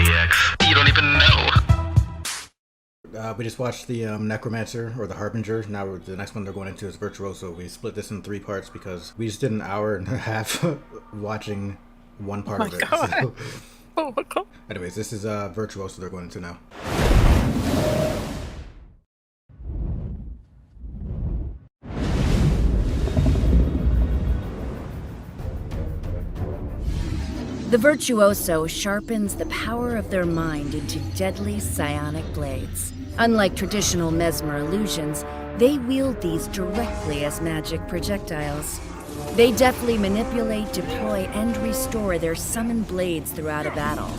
PX. You don't even know. We just watched the Necromancer, or the Harbinger. Now the next one they're going into is Virtuoso. We split this in 3 parts because we just did an hour and a half watching one part of it. So, Oh my god. anyways, this is Virtuoso they're going into now. The Virtuoso sharpens the power of their mind into deadly psionic blades. Unlike traditional mesmer illusions, they wield these directly as magic projectiles. They deftly manipulate, deploy, and restore their summoned blades throughout a battle,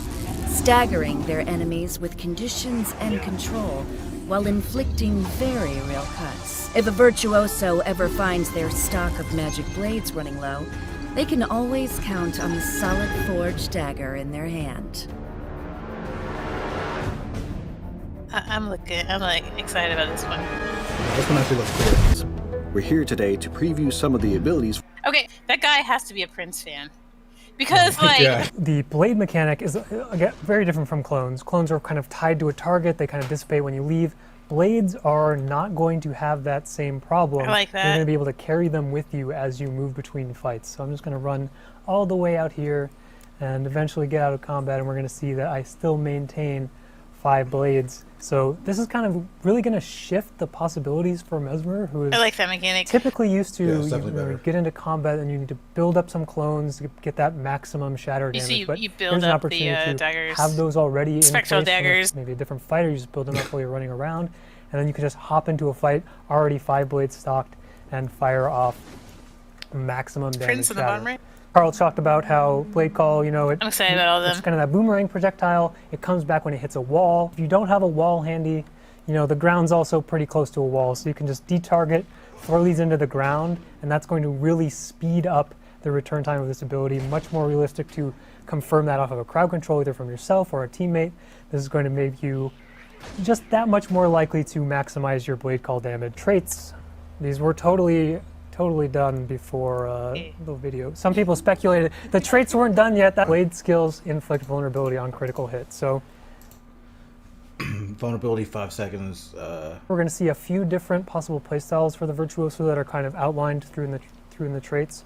staggering their enemies with conditions and control while inflicting very real cuts. If a Virtuoso ever finds their stock of magic blades running low, they can always count on the solid forged dagger in their hand. I'm like excited about this one. This one actually looks cool. We're here today to preview some of the abilities. Okay, that guy has to be a Prince fan. Because, like... Yeah. The blade mechanic is again, very different from clones. Clones are kind of tied to a target, they kind of dissipate when you leave. Blades are not going to have that same problem. I like that. You're going to be able to carry them with you as you move between fights. So I'm just going to run all the way out here and eventually get out of combat, and we're going to see that I still maintain 5 blades. So this is kind of really going to shift the possibilities for Mesmer, who is I like that mechanic. typically used to it's definitely better. get into combat and you need to build up some clones to get that maximum shatter You damage. see, but you build here's an up opportunity the to daggers. have those already in Spectral place. daggers. Maybe a different fighter, you just build them up while you're running around, and then you can just hop into a fight already 5 blades stocked and fire off maximum damage. Prince in the shatter. bottom right. Carl talked about how blade call, you know, I'm excited about all of it's them. kind of that boomerang projectile. It comes back when it hits a wall. If you don't have a wall handy, you know, the ground's also pretty close to a wall, so you can just detarget, throw these into the ground, and that's going to really speed up the return time of this ability. Much more realistic to confirm that off of a crowd control, either from yourself or a teammate. This is going to make you just that much more likely to maximize your blade call damage. Traits, these were totally done before the video. Some people speculated the traits weren't done yet. That blade skills inflict vulnerability on critical hits. So Vulnerability 5 seconds. we're going to see a few different possible playstyles for the Virtuoso that are kind of outlined through in the traits.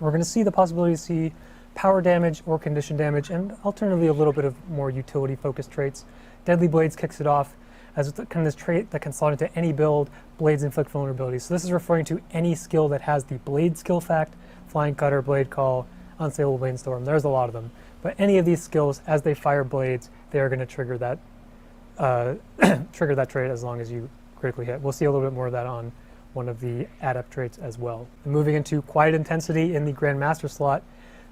We're going to see the possibility to see power damage or condition damage, and alternatively a little bit of more utility-focused traits. Deadly Blades kicks it off as kind of this trait that can slot into any build. Blades inflict vulnerability. So this is referring to any skill that has the blade skill fact, Flying Cutter, Blade Call, Unstable Blade Storm. There's a lot of them. But any of these skills, as they fire blades, they are going to trigger that trait as long as you critically hit. We'll see a little bit more of that on one of the adept traits as well. And moving into Quiet Intensity in the Grandmaster slot,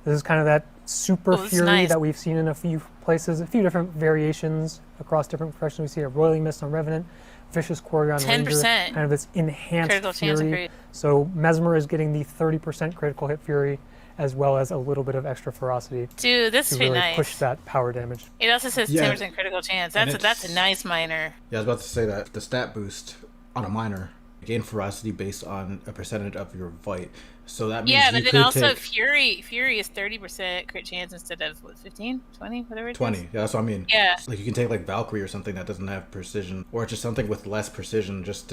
this is kind of that super fury nice. that we've seen in a few places, a few different variations across different professions. We see a Roiling Mist on Revenant, Vicious Quarry on 10%. Ranger, kind of this enhanced Critical chance of fury. crit. So Mesmer is getting the 30% critical hit fury, as well as a little bit of extra ferocity Dude, this to is pretty really nice. push that power damage. It also says Yeah. 10% critical chance. And That's a nice minor. Yeah, I was about to say that the stat boost on a minor gain ferocity based on a percentage of your fight. So that means Yeah, you but could then also take Fury is 30% crit chance instead of what, 15, 20, whatever it is. 20. Yeah, that's what I mean. Yeah. Like you can take like Valkyrie or something that doesn't have precision, or just something with less precision. Just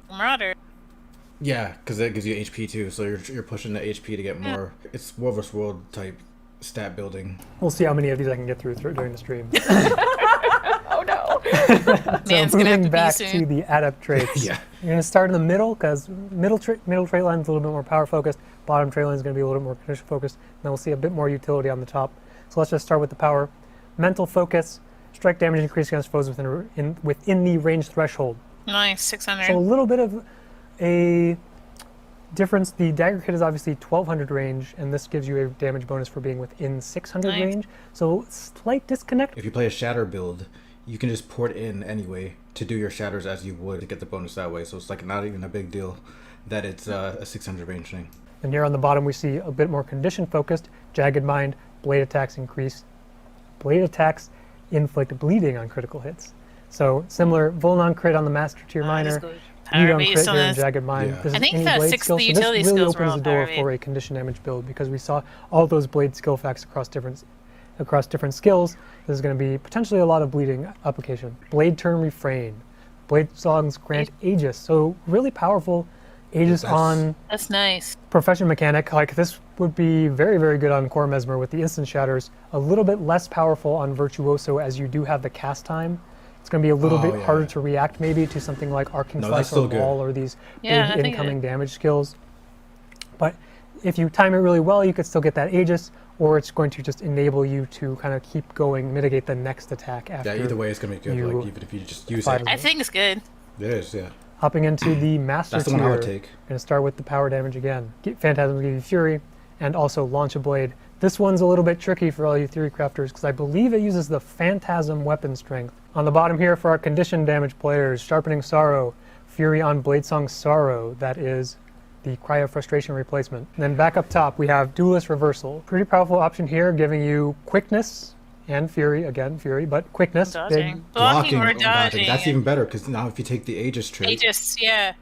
Marauder. yeah, because that gives you HP too. So you're pushing the HP to get more. It's World vs. World type stat building. We'll see how many of these I can get through during the stream. Oh no. So Man's gonna have moving to back be to soon. the adept traits. Yeah. You're going to start in the middle because middle trait line is a little bit more power focused. Bottom trait line is going to be a little bit more condition focused. And then we'll see a bit more utility on the top. So let's just start with the power. Mental focus, strike damage increase against foes within the range threshold. Nice, 600. So a little bit of a difference. The dagger kit is obviously 1200 range, and this gives you a damage bonus for being within 600 Nice. range. So slight disconnect. If you play a shatter build, you can just port in anyway to do your shatters as you would to get the bonus that way. So it's like not even a big deal that it's a 600 range thing. And here on the bottom we see a bit more condition focused. Jagged Mind, blade attacks increase. Blade attacks inflict bleeding on critical hits. So similar, Vul on crit on the Master Tier Minor, Power Bleed on based crit on here in this. Jagged Mind. Yeah. This I is think any the blade six skill, the so this utility really skills were opens all the door power for a condition damage build because we saw all those blade skill facts across different across different skills, there's going to be potentially a lot of bleeding application. Blade turn refrain. Blade songs grant Aegis. So really powerful Aegis on That's nice. profession mechanic. Like this would be very, very good on core Mesmer with the instant shatters. A little bit less powerful on Virtuoso as you do have the cast time. It's going to be a little bit harder to react maybe to something like Arcing Slice or Wall or these big incoming damage skills. But if you time it really well, you could still get that Aegis, or it's going to just enable you to kind of keep going, mitigate the next attack after. Yeah, either way it's going to be good, like, even if you just use it. I think it's good. It is, yeah. Hopping into the Master That's the tier, one I would take. Going to start with the power damage again. Phantasm will give you Fury, and also launch a blade. This one's a little bit tricky for all you Theory Crafters, because I believe it uses the Phantasm weapon strength. On the bottom here for our condition damage players, Sharpening Sorrow, Fury on Bladesong Sorrow, that is the Cry of Frustration replacement. And then back up top we have Duelist Reversal. Pretty powerful option here, giving you quickness and Fury, again Fury, but quickness. Dodging. Big, Blocking or dodging. That's even better, because now if you take the Aegis trait, Aegis, yeah.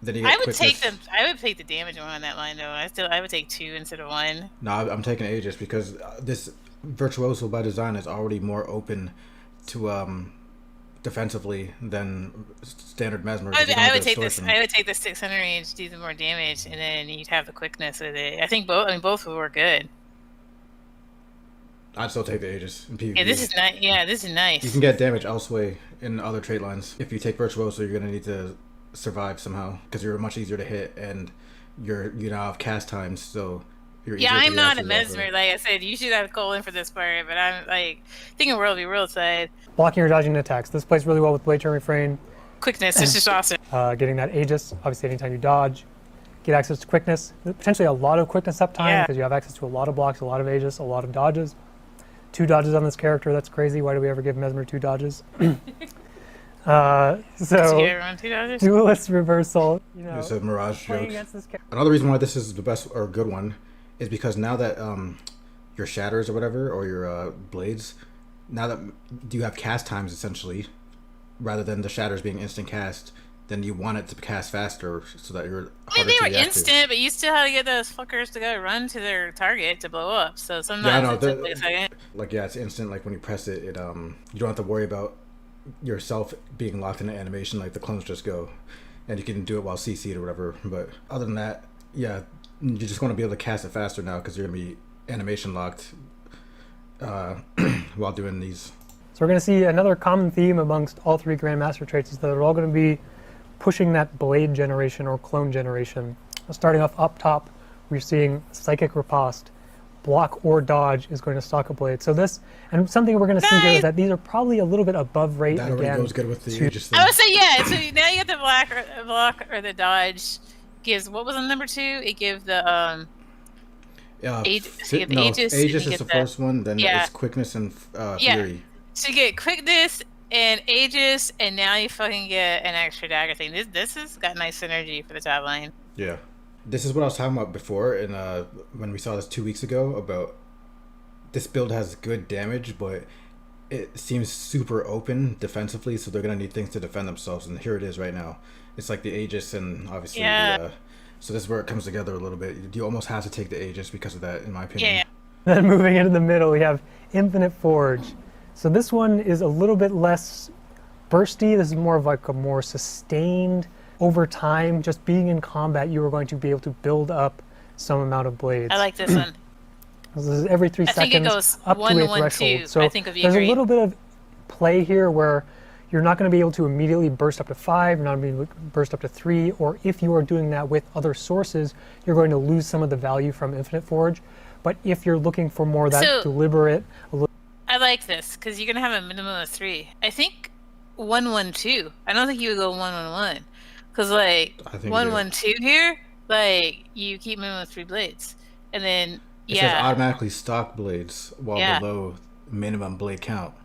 then you get I would quickness. I would take the damage one on that line though. I would take 2 instead of 1. No, I'm taking Aegis because this Virtuoso by design is already more open to defensively than standard Mesmer. I would take this. I would take the 600 range, do the more damage, and then you'd have the quickness with it. I think both. I mean, both would work good. I'd still take the Aegis in PvP. Yeah, this is nice. Yeah, this is nice. You can get damage elsewhere in other trait lines. If you take Virtuoso, you're gonna need to survive somehow because you're much easier to hit and you now have cast times, so you're easier to I'm not a react to Mesmer. Like I said, you should have Cole in for this part, but I'm like thinking World v World side. blocking or dodging attacks. This plays really well with Blade Turn Refrain. Quickness, this is awesome. Getting that Aegis, obviously anytime you dodge, get access to quickness. Potentially a lot of quickness uptime because you have access to a lot of blocks, a lot of Aegis, a lot of dodges. 2 dodges on this character, that's crazy. Why do we ever give Mesmer 2 dodges? Duelist Reversal. You know, it's a Mirage joke. Against this Another reason why this is the best or good one is because now that your shatters or whatever, or your blades, now that you have cast times essentially, rather than the shatters being instant cast, then you want it to cast faster so that you're I mean, they were instant, but you still have to get those fuckers to go run to their target to blow up. So sometimes it takes a second. Like, yeah, it's instant. Like, when you press it, you don't have to worry about yourself being locked in an animation. Like, the clones just go. And you can do it while CC'd or whatever. But other than that, yeah, you just want to be able to cast it faster now because you're going to be animation locked while doing these. So we're going to see another common theme amongst all 3 Grandmaster traits is that they're all going to be pushing that blade generation or clone generation. Starting off up top, we're seeing Psychic Riposte. Block or dodge is going to stock a blade. So this, and something we're going to see here is that these are probably a little bit above rate. That already goes good with the Aegis thing. I would say, yeah, so now you get the block or the dodge. Gives, what was on number 2? It gives the, Aegis Aegis is the first one, then it's quickness and Fury. So you get quickness and Aegis, and now you fucking get an extra dagger thing. This has got nice synergy for the top line. Yeah. This is what I was talking about before, and when we saw this 2 weeks ago, about this build has good damage, but it seems super open defensively, so they're going to need things to defend themselves, and here it is right now. It's like the Aegis, and obviously so this is where it comes together a little bit. You almost have to take the Aegis because of that, in my opinion. Yeah. Then moving into the middle, we have Infinite Forge. So this one is a little bit less bursty. This is more of like a more sustained over time. Just being in combat, you are going to be able to build up some amount of blades. I like this one. This is every 3 seconds. I think it goes up 1, to a 1, threshold. 2. So I think it'd be there's great. a little bit of play here where you're not going to be able to immediately burst up to 5, you're not going to be able to burst up to 3, or if you are doing that with other sources, you're going to lose some of the value from Infinite Forge. But if you're looking for more of that deliberate, I like this because you're gonna have a minimum of 3. I think 1, 1, 2. I don't think you would go 1, 1, 1, because like 1, 1, 2 here, like you keep minimum of 3 blades, and then it says automatically stock blades while below minimum blade count.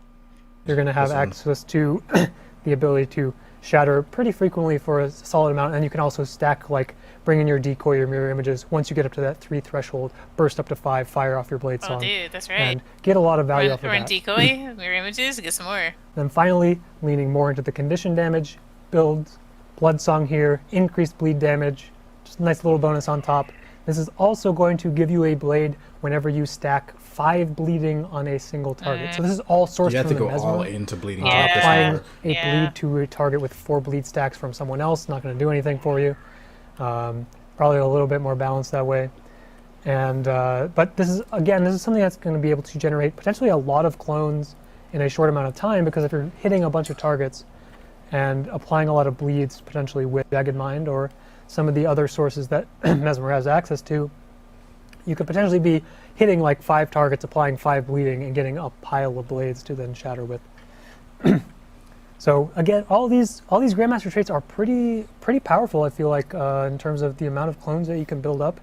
You're going to have access to the ability to shatter pretty frequently for a solid amount, and you can also stack, like bring in your decoy or mirror images. Once you get up to that 3 threshold, burst up to 5, fire off your blade song. Oh, dude, that's right. And get a lot of value off of that. that. Decoy, mirror images, get some more. Then finally, leaning more into the condition damage builds, Blood Song here, increased bleed damage, just a nice little bonus on top. This is also going to give you a blade whenever you stack 5 bleeding on a single target. So this is all sourced You have from to the go Mesmer. all into bleeding. Yeah. to make this Applying work. a Yeah. bleed to a target with 4 bleed stacks from someone else, not going to do anything for you. Probably a little bit more balanced that way. And but this is something that's going to be able to generate potentially a lot of clones in a short amount of time, because if you're hitting a bunch of targets and applying a lot of bleeds potentially with Jagged Mind or some of the other sources that Mesmer has access to, you could potentially be hitting like 5 targets, applying 5 bleeding, and getting a pile of blades to then shatter with. So again, all these Grandmaster traits are pretty powerful, I feel like, in terms of the amount of clones that you can build up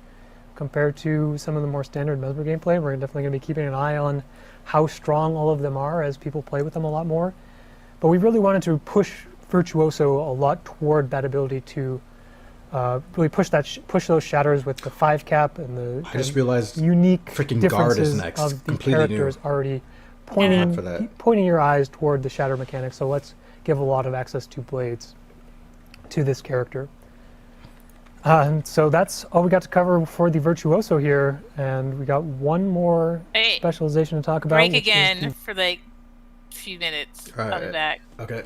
compared to some of the more standard Mesmer gameplay. We're definitely going to be keeping an eye on how strong all of them are as people play with them a lot more. But we really wanted to push Virtuoso a lot toward that ability to really push those shatters with the 5 cap and the I just realized unique freaking differences guard is next. of the Completely new. characters already for pointing that. your eyes toward the shatter mechanic. So let's give a lot of access to blades to this character. And so that's all we got to cover for the Virtuoso here, and we got one more Hey, specialization to talk about. break which is again the for like a few minutes. All I'll be right. back. Okay.